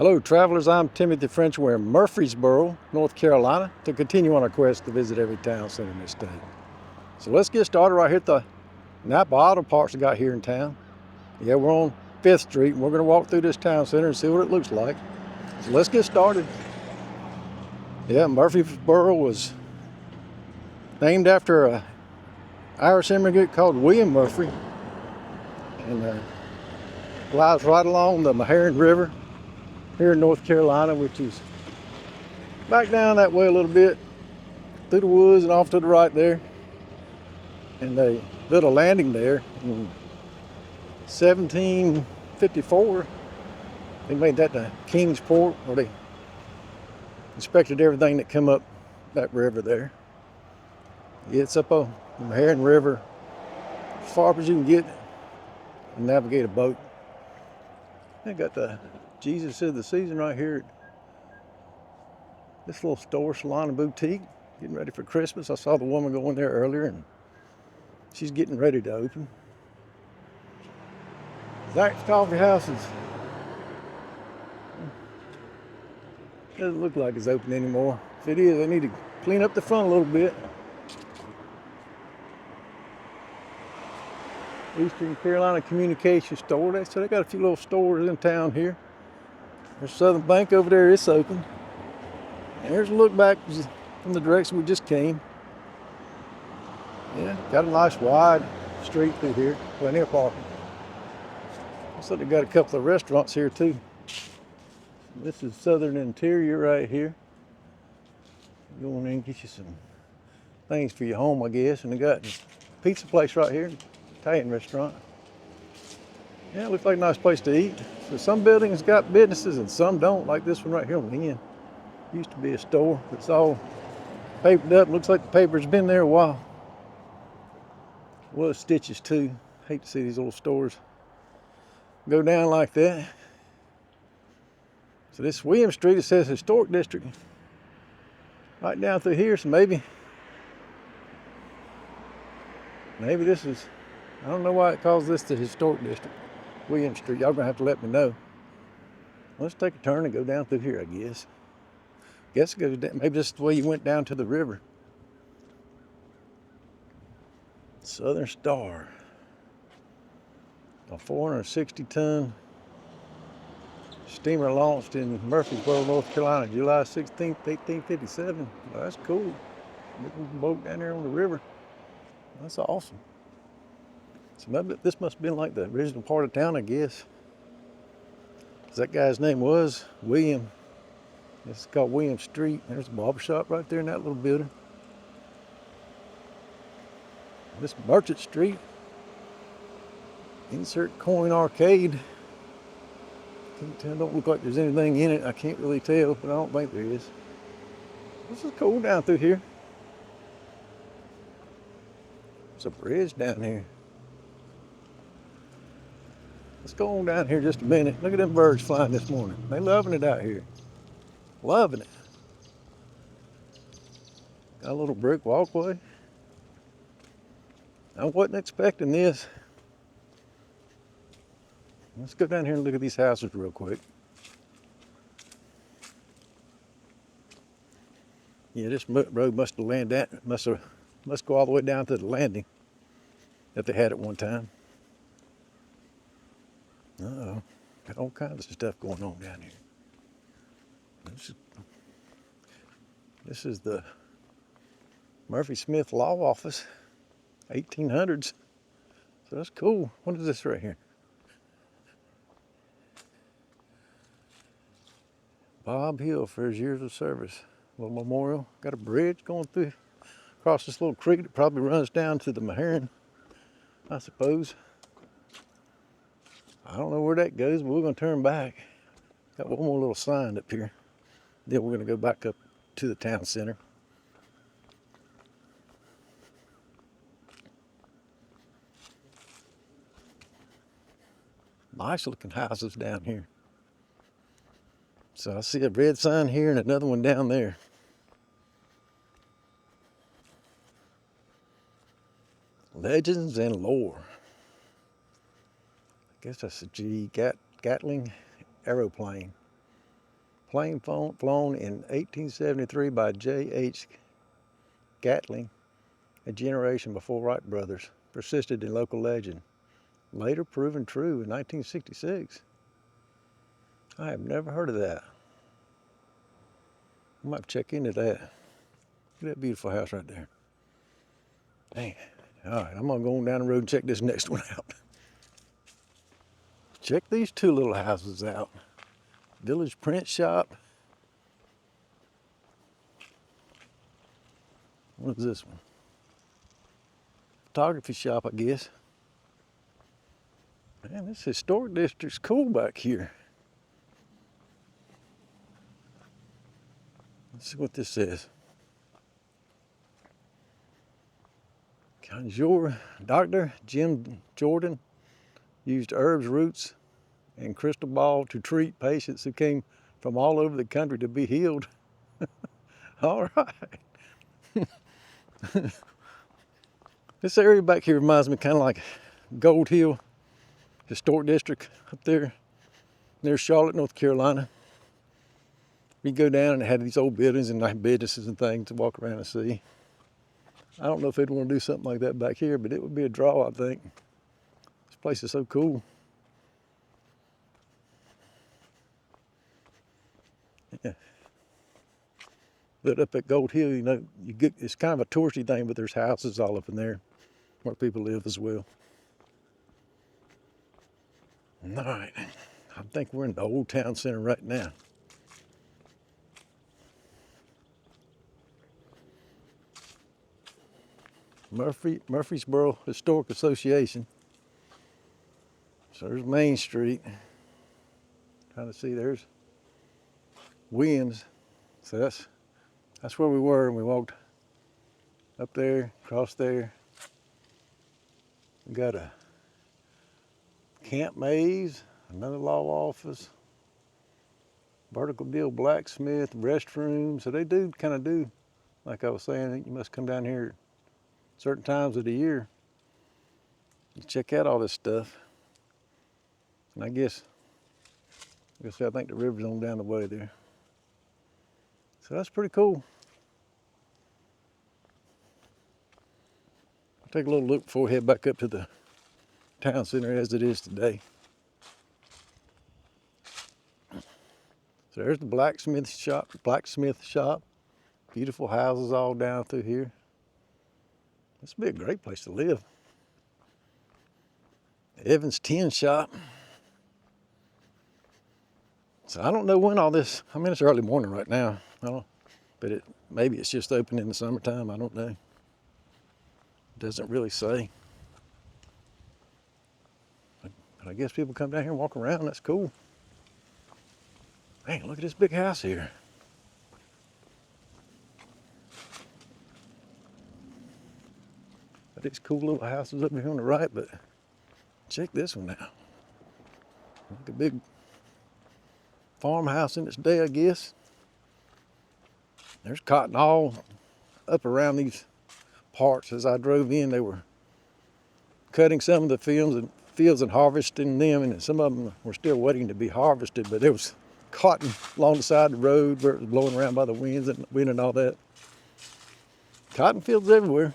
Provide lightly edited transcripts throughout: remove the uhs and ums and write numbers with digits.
Hello travelers, I'm Timothy French. We're in Murfreesboro, North Carolina to continue on our quest to visit every town center in this state. So let's get started right here at the Napa Auto Parts we got here in town. Yeah, we're on 5th Street and we're going to walk through this town center and see what it looks like. So let's get started. Yeah, Murfreesboro was named after an Irish immigrant called William Murphy, and lies right along the Murfreesboro River here in North Carolina, which is back down that way a little bit through the woods and off to the right there. And they built a landing there in 1754. They made that the Kingsport, where they inspected everything that come up that river there. It's up on the Murfreesboro River as far up as you can get and navigate a boat. They got the Jesus of the Season right here at this little store, salon and boutique, getting ready for Christmas. I saw the woman go in there earlier and she's getting ready to open. Zach's Coffee House doesn't look like it's open anymore. If it is, they need to clean up the front a little bit. Eastern Carolina Communication Store. So they got a few little stores in town here. There's Southern Bank over there, it's open. And here's a look back from the direction we just came. Yeah, got a nice wide street through here, plenty of parking. Looks like they got a couple of restaurants here too. This is Southern Interior right here. Go in there and get you some things for your home, I guess. And they got a pizza place right here, Italian restaurant. Yeah, it looks like a nice place to eat. So some buildings got businesses and some don't, like this one right here on the end. Used to be a store, but it's all papered up. Looks like the paper's been there a while. Well, stitches too. Hate to see these little stores go down like that. So this William Street, it says Historic District right down through here. So maybe this is, I don't know why it calls this the Historic District, William Street. Y'all gonna have to let me know. Let's take a turn and go down through here, I guess. Guess it goes down, maybe this is the way you went down to the river. Southern Star, a 460-ton steamer launched in Murfreesboro, North Carolina, July 16th, 1857. Well, that's cool. Big boat down there on the river. That's awesome. So maybe this must have been like the original part of town, I guess. That guy's name was William. It's called William Street. There's a barber shop right there in that little building. This Merchant Street, insert coin arcade. Can't tell, don't look like there's anything in it. I can't really tell, but I don't think there is. This is cool down through here. There's a bridge down here. Let's go on down here just a minute. Look at them birds flying this morning. They loving it out here. Loving it. Got a little brick walkway. I wasn't expecting this. Let's go down here and look at these houses real quick. Yeah, this road must have landed at, must go all the way down to the landing that they had at one time. Uh-oh, got all kinds of stuff going on down here. This is the Murphy Smith Law Office, 1800s. So that's cool. What is this right here? Bob Hill for his years of service. Little memorial. Got a bridge going through across this little creek that probably runs down to the Murfreesboro, I suppose. I don't know where that goes, but we're going to turn back. Got one more little sign up here. Then we're going to go back up to the town center. Nice looking houses down here. So I see a red sign here and another one down there. Legends and lore. I guess that's a Gatling aeroplane. Plane flown in 1873 by J.H. Gatling, a generation before Wright brothers, persisted in local legend. Later proven true in 1966. I have never heard of that. I might check into that. Look at that beautiful house right there. Dang. All right, I'm gonna go on down the road and check this next one out. Check these two little houses out. Village print shop. What is this one? Photography shop, I guess. Man, this historic district's cool back here. Let's see what this says. Conjure, Dr. Jim Jordan used herbs, roots, and crystal ball to treat patients who came from all over the country to be healed. All right. This area back here reminds me kind of like Gold Hill Historic District up there near Charlotte, North Carolina. You go down and it had these old buildings and like businesses and things to walk around and see. I don't know if they'd want to do something like that back here, but it would be a draw, I think. This place is so cool. Yeah. But up at Gold Hill, you know, it's kind of a touristy thing, but there's houses all up in there where people live as well. All right, I think we're in the old town center right now. Murfreesboro Historic Association. So there's Main Street. Trying to see, there's Williams. So that's where we were, and we walked up there, across there. We got a camp maze, another law office, vertical deal blacksmith, restroom. So they do kind of do, like I was saying, you must come down here certain times of the year to check out all this stuff. And I think the river's on down the way there. So that's pretty cool. I'll take a little look before we head back up to the town center as it is today. So there's the blacksmith shop. Beautiful houses all down through here. This would be a great place to live. Evans Tin Shop. So I don't know when all this, I mean, it's early morning right now, but maybe it's just open in the summertime, I don't know. It doesn't really say. But I guess people come down here and walk around, that's cool. Man, look at this big house here. Got these cool little houses up here on the right, but check this one out. Like a big farmhouse in its day, I guess. There's cotton all up around these parts. As I drove in, they were cutting some of the fields and harvesting them, and some of them were still waiting to be harvested, but there was cotton along the side of the road where it was blowing around by the wind and all that. Cotton fields everywhere.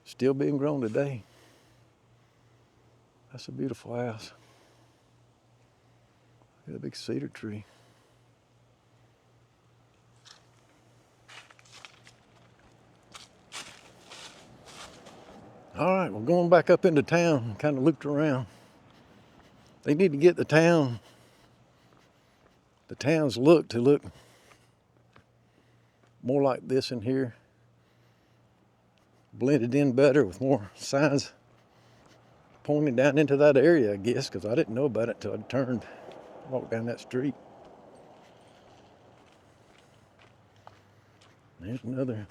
Still being grown today. That's a beautiful house. Got a big cedar tree. All right, we're going back up into town, kind of looped around. They need to get the town's look to look more like this in here. Blended in better with more signs pointing down into that area, I guess, because I didn't know about it until I walked down that street. There's another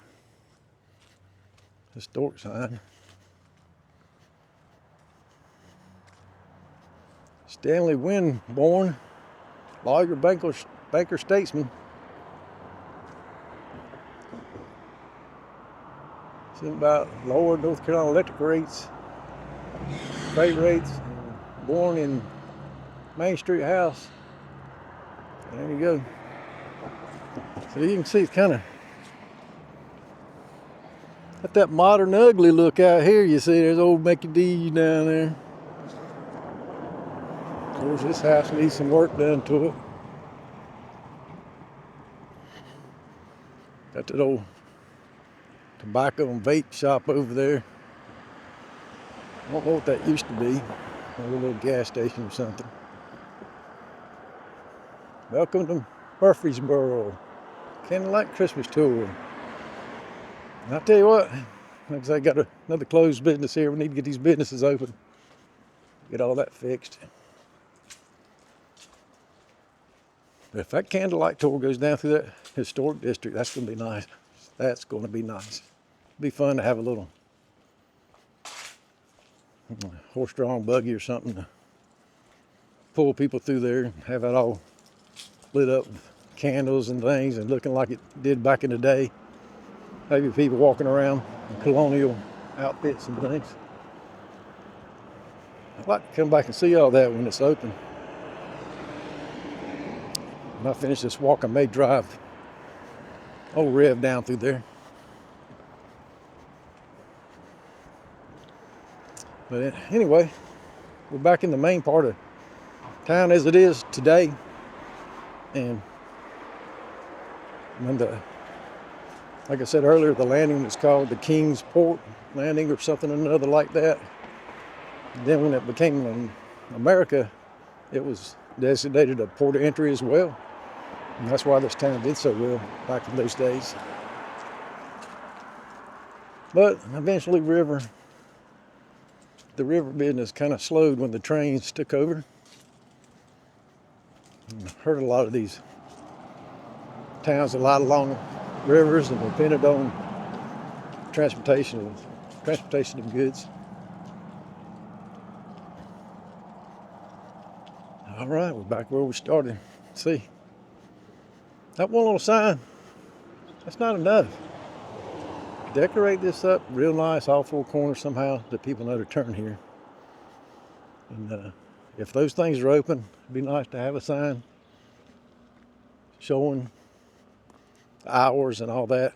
historic sign. Stanley Winborn, lawyer, banker, statesman. Something about lower North Carolina electric rates, freight rates. Born in Main Street house. There you go. So you can see it's kind of got that modern ugly look out here. You see there's old Mickey D's down there. Of course, this house needs some work done to it. Got that old tobacco and vape shop over there. I don't know what that used to be. Maybe a little gas station or something. Welcome to Murfreesboro. Candlelight Christmas tour. And I tell you what, like I say, got another closed business here. We need to get these businesses open. Get all that fixed. But if that candlelight tour goes down through that historic district, that's going to be nice. That's going to be nice. It'll be fun to have a little horse-drawn buggy or something to pull people through there and have it all lit up with candles and things and looking like it did back in the day. Maybe people walking around in colonial outfits and things. I'd like to come back and see all that when it's open. When I finish this walk, I may drive old Rev down through there. But anyway, we're back in the main part of town as it is today. And when like I said earlier, the landing was called the King's Port Landing or something or another like that. And then when it became America, it was designated a port of entry as well. And that's why this town did so well back in those days. But eventually the river business kind of slowed when the trains took over. I heard a lot of these towns a lot along rivers and depended on transportation of goods. All right, we're back where we started. See, that one little sign, that's not enough. Decorate this up real nice, all four corners somehow, that people know to turn here. And if those things are open, it'd be nice to have a sign showing hours and all that.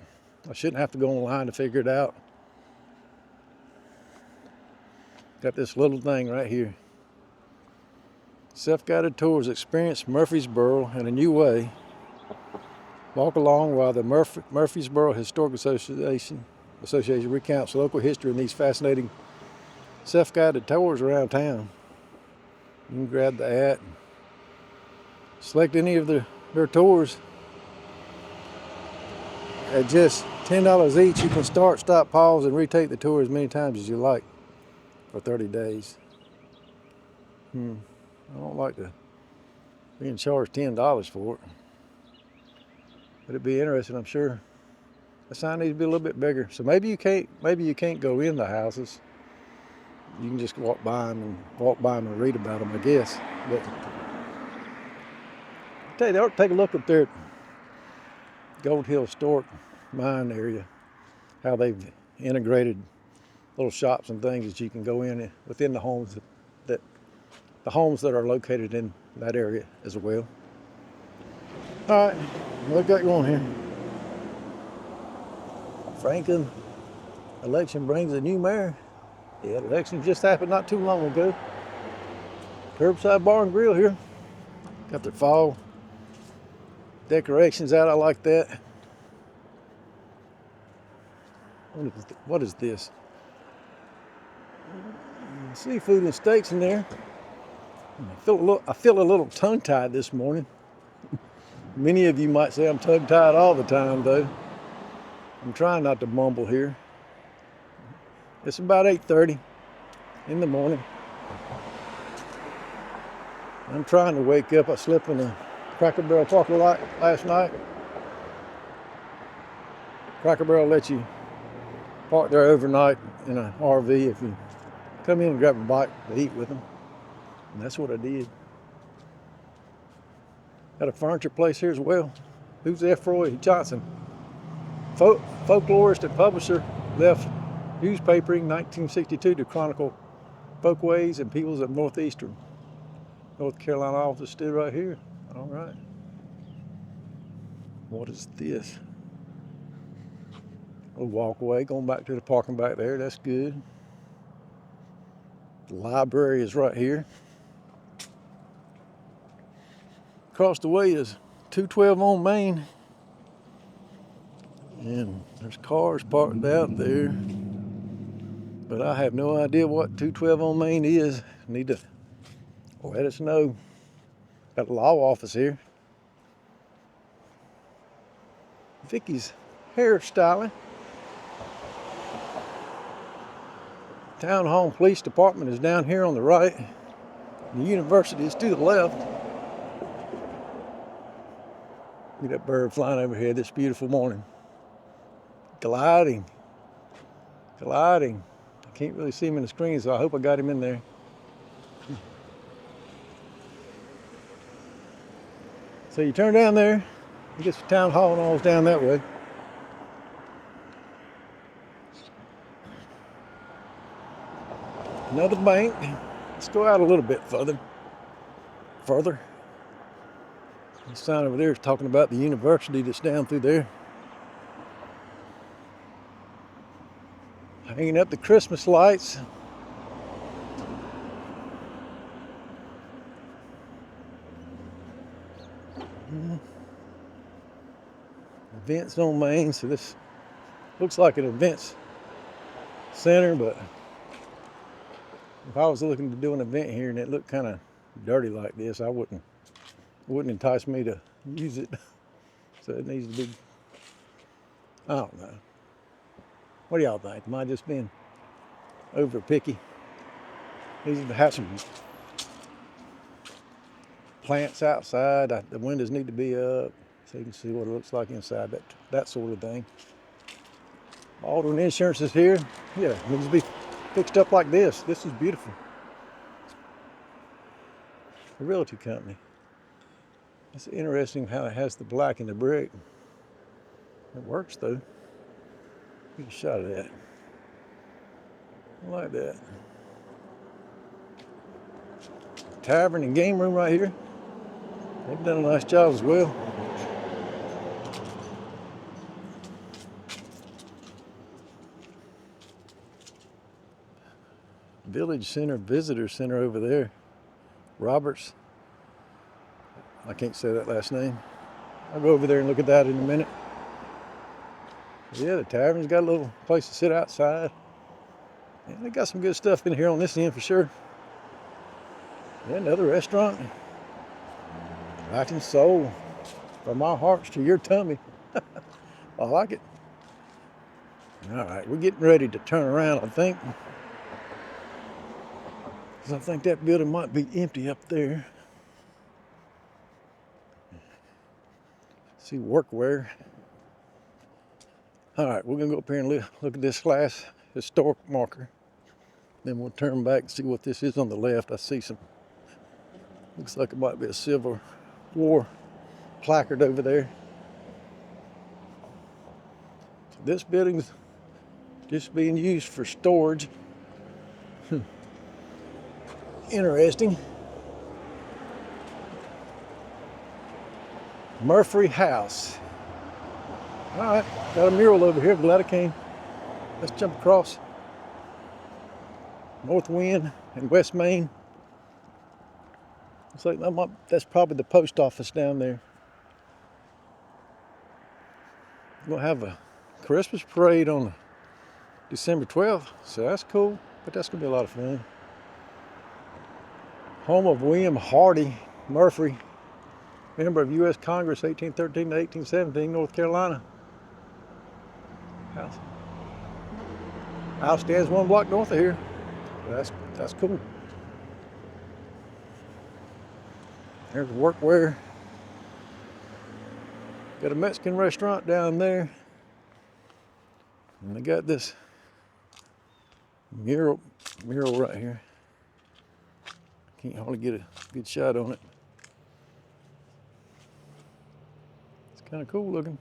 I shouldn't have to go online to figure it out. Got this little thing right here. Self-guided tours, experience Murfreesboro in a new way. Walk along while the Murfreesboro Historic Association recounts local history in these fascinating self-guided tours around town. You can grab the app, select any of their tours. At just $10 each, you can start, stop, pause, and retake the tour as many times as you like for 30 days. I don't like to being charged $10 for it. But it'd be interesting, I'm sure. The sign needs to be a little bit bigger. So maybe you can't go in the houses. You can just walk by them and read about them, I guess. But I tell you, they ought to take a look up there at Gold Hill Historic Mine area, how they've integrated little shops and things that you can go in within the homes that are located in that area as well. All right, what we got going here? Franklin election brings a new mayor. Yeah, the election just happened not too long ago. Curbside Bar and Grill here. Got their fall decorations out. I like that. What is this? Seafood and steaks in there. I feel a little tongue-tied this morning. Many of you might say I'm tongue-tied all the time, though. I'm trying not to mumble here. It's about 8:30 in the morning. I'm trying to wake up. I slept in a Cracker Barrel parking lot last night. Cracker Barrel lets you park there overnight in an RV if you come in and grab a bite to eat with them. And that's what I did. Got a furniture place here as well. Who's F. Roy Johnson? Folklorist and publisher, left newspapering 1962 to chronicle folkways and peoples of northeastern North Carolina. Office stood right here. All right. What is this? A walkway going back to the parking back there. That's good. The library is right here. Across the way is 212 on Main. And there's cars parked out there. But I have no idea what 212 on Main is. Need to let us know. Got a law office here. Vicky's hairstyling. Town Hall Police Department is down here on the right. The university is to the left. Look at that bird flying overhead this beautiful morning. Gliding. Gliding. I can't really see him in the screen, so I hope I got him in there. So you turn down there, you get the town hall and all's down that way. Another bank. Let's go out a little bit further. The sign over there is talking about the university that's down through there. Hanging up the Christmas lights. Events on Main, so this looks like an events center, but if I was looking to do an event here and it looked kind of dirty like this, it wouldn't entice me to use it. So it needs to be, I don't know. What do y'all think? Am I just being over picky? Needs to have some plants outside. The windows need to be up so you can see what it looks like inside, that sort of thing. Auto insurance is here. Yeah, it needs to be fixed up like this. This is beautiful. A realty company. It's interesting how it has the black and the brick. It works though. Get a shot of that. I like that. Tavern and game room right here. They've done a nice job as well. Village Center Visitor Center over there. Roberts. I can't say that last name. I'll go over there and look at that in a minute. Yeah, the tavern's got a little place to sit outside. Yeah, they got some good stuff in here on this end for sure. Yeah, another restaurant. Rockin' Soul. From our hearts to your tummy. I like it. All right, we're getting ready to turn around, I think. Because I think that building might be empty up there. See workwear. All right, we're gonna go up here and look at this last historic marker. Then we'll turn back and see what this is on the left. I see some, looks like it might be a Civil War placard over there. So this building's just being used for storage. Interesting. Murphy House. All right, got a mural over here. Glad I came. Let's jump across. North Wind and West Main. Looks like that's probably the post office down there. We're gonna have a Christmas parade on December 12th, so that's cool. But that's gonna be a lot of fun. Home of William Hardy Murphy, member of U.S. Congress, 1813 to 1817, North Carolina. House stands one block north of here. That's cool. There's workwear. Got a Mexican restaurant down there. And they got this mural right here. Can't hardly get a good shot on it. It's kind of cool looking.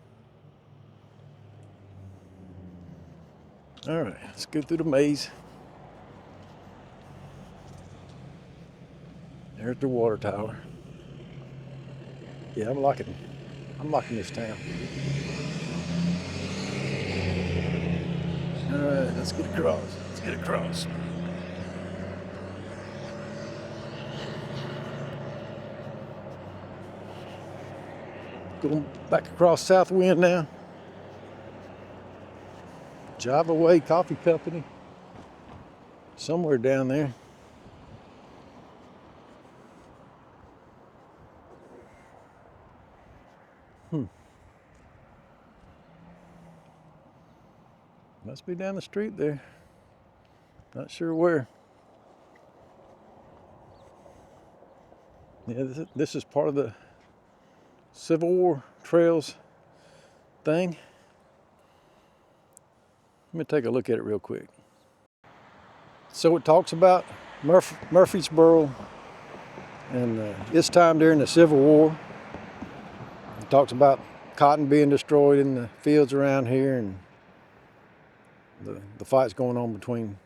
All right, let's go through the maze. There's the water tower. Yeah, I'm liking I'm liking this town. All right, let's get across. Let's get across. Going back across South Wind now. Java Way Coffee Company. Somewhere down there. Must be down the street there. Not sure where. Yeah, this is part of the Civil War Trails thing. Let me take a look at it real quick. So it talks about Murfreesboro and its time during the Civil War. It talks about cotton being destroyed in the fields around here and the fights going on between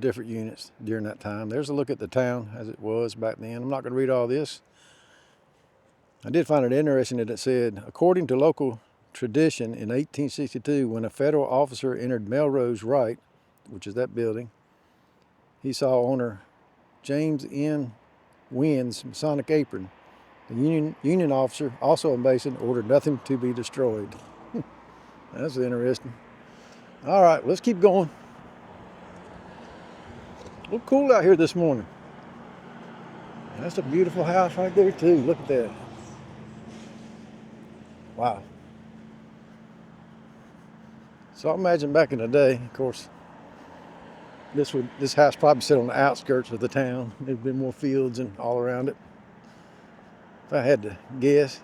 different units during that time. There's a look at the town as it was back then. I'm not going to read all this. I did find it interesting that it said, according to local tradition, in 1862, when a federal officer entered Melrose Right, which is that building, he saw owner James N. Wynn's Masonic apron. The Union officer, also a Mason, ordered nothing to be destroyed. That's interesting. All right, let's keep going. Look cool out here this morning. That's a beautiful house right there too. Look at that. Wow. So I imagine back in the day, of course, this house probably sit on the outskirts of the town. There'd been more fields and all around it. If I had to guess,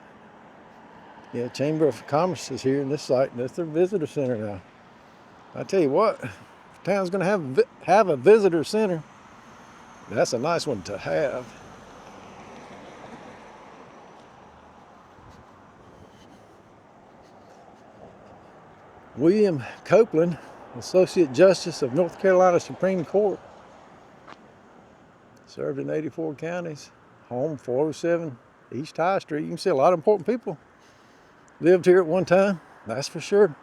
yeah, Chamber of Commerce is here in this site. That's their visitor center now. I tell you what, if town's going to have a visitor center, that's a nice one to have. William Copeland, Associate Justice of North Carolina Supreme Court, served in 84 counties, home 407 East High Street. You can see a lot of important people lived here at one time, that's for sure.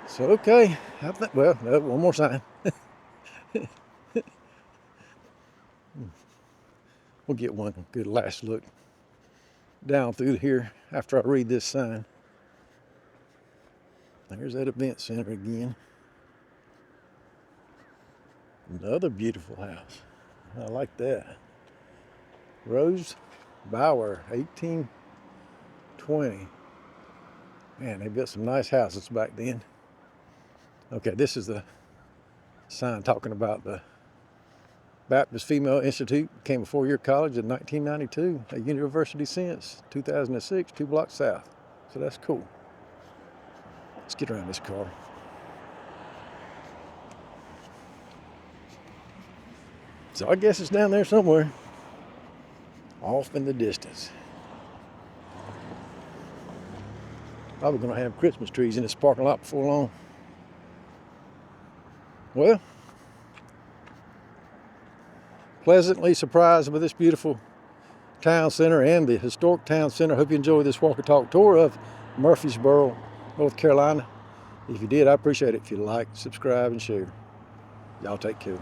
So, okay, well, no, one more sign. We'll get one good last look down through here after I read this sign. There's that event center again. Another beautiful house. I like that. Rose Bower, 1820. Man, they built some nice houses back then. Okay, this is the sign talking about the Baptist Female Institute. Became a four-year college in 1992. A university since 2006, 2 blocks south. So that's cool. Let's get around this car. So I guess it's down there somewhere, off in the distance. Probably gonna have Christmas trees in this parking lot before long. Well, pleasantly surprised with this beautiful town center and the historic town center. Hope you enjoyed this walk and talk tour of Murfreesboro, North Carolina. If you did, I appreciate it if you like, subscribe, and share. Y'all take care.